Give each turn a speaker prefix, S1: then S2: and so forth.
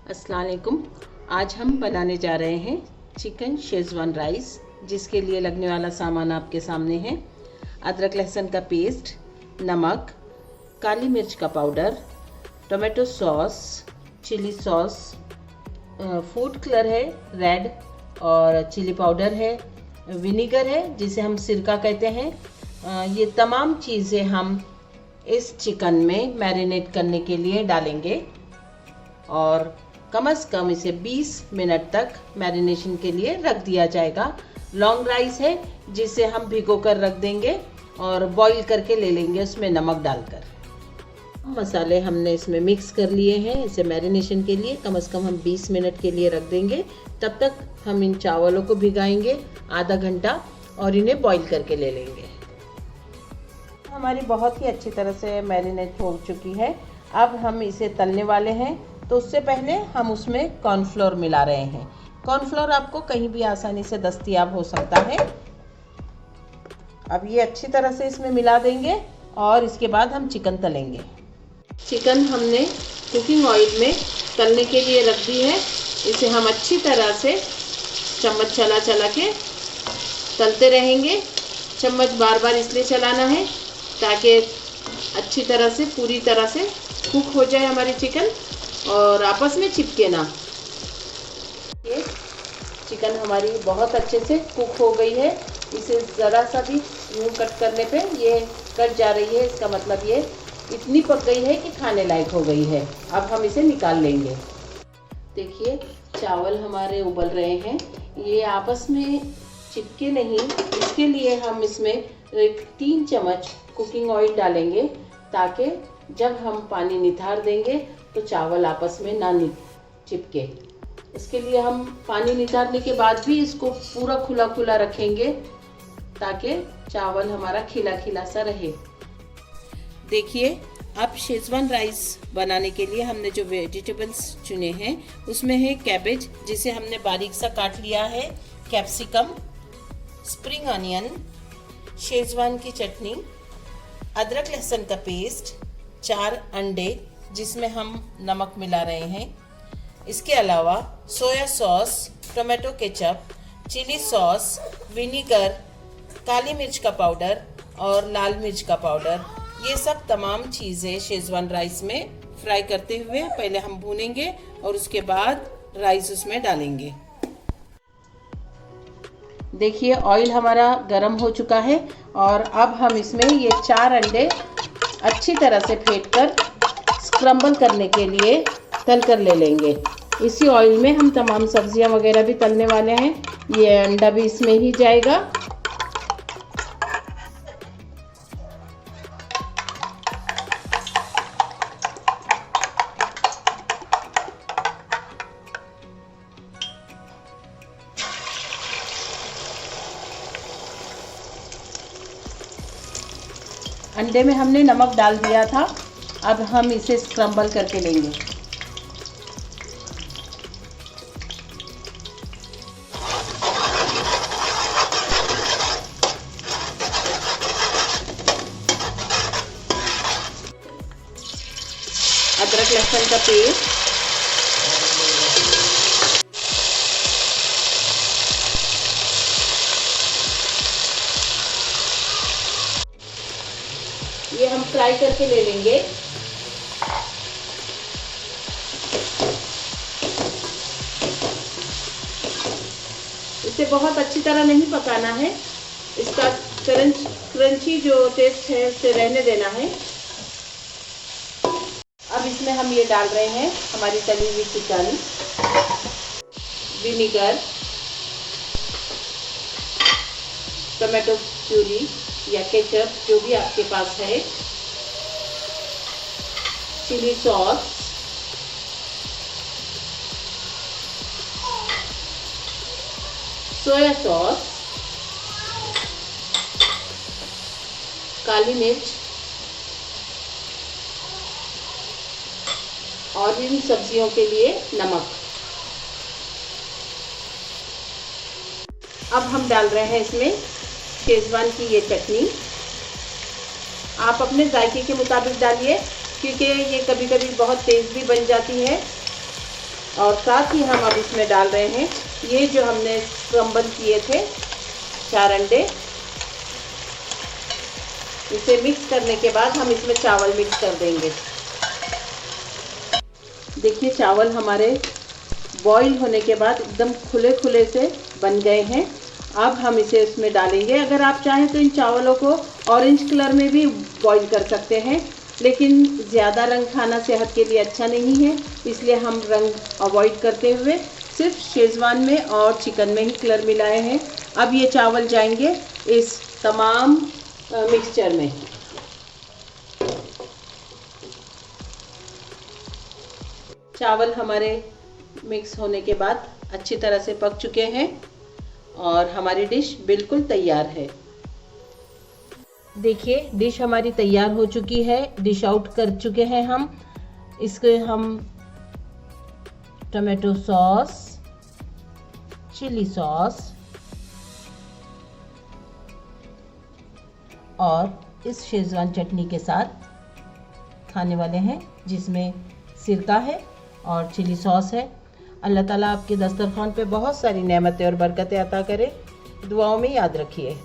S1: अस्सलाम वालेकुम। आज हम बनाने जा रहे हैं चिकन शेज़वान राइस, जिसके लिए लगने वाला सामान आपके सामने है। अदरक लहसुन का पेस्ट, नमक, काली मिर्च का powder, tomato sauce, chilli sauce, food colour है रेड, और चिली पाउडर है, विनीगर है जिसे हम सिरका कहते हैं। ये तमाम चीज़ें हम इस चिकन में मैरिनेट करने के लिए डालेंगे और कम से कम इसे 20 मिनट तक मैरिनेशन के लिए रख दिया जाएगा। लॉन्ग राइस है जिसे हम भिगो कर रख देंगे और बॉईल करके ले लेंगे उसमें नमक डालकर। मसाले हमने इसमें मिक्स कर लिए हैं। इसे मैरिनेशन के लिए कम से कम हम 20 मिनट के लिए रख देंगे। तब तक हम इन चावलों को भिगाएंगे आधा घंटा और इन्हें बॉईल करके ले लेंगे। हमारी बहुत ही अच्छी तरह से मैरिनेट हो चुकी है। अब हम इसे तलने वाले हैं, तो उससे पहले हम उसमें कॉर्नफ्लोर मिला रहे हैं। कॉर्नफ्लोर आपको कहीं भी आसानी से दस्तयाब हो सकता है। अब ये अच्छी तरह से इसमें मिला देंगे और इसके बाद हम चिकन तलेंगे। चिकन हमने कुकिंग ऑयल में तलने के लिए रख दी है। इसे हम अच्छी तरह से चम्मच चला चला के तलते रहेंगे। चम्मच बार बार इसलिए चलाना है ताकि अच्छी तरह से पूरी तरह से कुक हो जाए हमारी चिकन और आपस में चिपके ना। ये चिकन हमारी बहुत अच्छे से कुक हो गई है। इसे ज़रा सा भी यूँ कट करने पे ये कट जा रही है, इसका मतलब ये इतनी पक गई है कि खाने लायक हो गई है। अब हम इसे निकाल लेंगे। देखिए चावल हमारे उबल रहे हैं, ये आपस में चिपके नहीं, इसके लिए हम इसमें 3 चम्मच कुकिंग ऑयल डालेंगे ताकि जब हम पानी निथार देंगे तो चावल आपस में ना चिपके। इसके लिए हम पानी नितारने के बाद भी इसको पूरा खुला खुला रखेंगे ताकि चावल हमारा खिला खिला सा रहे। देखिए अब शेज़वान राइस बनाने के लिए हमने जो वेजिटेबल्स चुने हैं उसमें है कैबेज जिसे हमने बारीक सा काट लिया है, कैप्सिकम, स्प्रिंग अनियन, शेज़वान की चटनी, अदरक लहसुन का पेस्ट, 4 अंडे जिसमें हम नमक मिला रहे हैं। इसके अलावा soya sauce, tomato ketchup, chilli sauce, vinegar, काली मिर्च का पाउडर और लाल मिर्च का पाउडर, ये सब तमाम चीज़ें शेज़वान राइस में फ्राई करते हुए पहले हम भूनेंगे और उसके बाद राइस उसमें डालेंगे। देखिए ऑयल हमारा गरम हो चुका है और अब हम इसमें ये 4 अंडे अच्छी तरह से फेंटकर स्क्रम्बल करने के लिए तल कर ले लेंगे। इसी ऑयल में हम तमाम सब्जियां वगैरह भी तलने वाले हैं। ये अंडा भी इसमें ही जाएगा। अंडे में हमने नमक डाल दिया था, अब हम इसे स्क्रम्बल करके लेंगे। अदरक लहसुन का पेस्ट, ये हम फ्राई करके ले लेंगे। इसे बहुत अच्छी तरह नहीं पकाना है, इसका क्रंची जो टेस्ट है उसे रहने देना है। अब इसमें हम ये डाल रहे हैं हमारी तली हुई चिकन, विनीगर, टोमेटो प्यूरी या केचप जो भी आपके पास है, चिली सॉस, सोया सॉस, काली मिर्च और इन सब्जियों के लिए नमक। अब हम डाल रहे हैं इसमें शेज़वान की ये चटनी। आप अपने जायके के मुताबिक डालिए क्योंकि ये कभी कभी बहुत तेज़ भी बन जाती है। और साथ ही हम अब इसमें डाल रहे हैं ये जो हमने क्रम्बल किए थे 4 अंडे। इसे मिक्स करने के बाद हम इसमें चावल मिक्स कर देंगे। देखिए चावल हमारे बॉईल होने के बाद एकदम खुले खुले से बन गए हैं। अब हम इसे उसमें डालेंगे। अगर आप चाहें तो इन चावलों को ऑरेंज कलर में भी बॉईल कर सकते हैं, लेकिन ज़्यादा रंग खाना सेहत के लिए अच्छा नहीं है, इसलिए हम रंग अवॉइड करते हुए सिर्फ शेज़वान में और चिकन में ही कलर मिलाए हैं। अब ये चावल जाएंगे इस तमाम मिक्सचर में। चावल हमारे मिक्स होने के बाद अच्छी तरह से पक चुके हैं और हमारी डिश बिल्कुल तैयार है। देखिए डिश हमारी तैयार हो चुकी है। डिश आउट कर चुके हैं हम। इसके हम टमाटो सॉस, चिली सॉस और इस शेज़वान चटनी के साथ खाने वाले हैं, जिसमें सिरका है और चिली सॉस है। अल्लाह ताला आपके दस्तरखान पे बहुत सारी नेमतें और बरकतें अता करे। दुआओं में याद रखिए।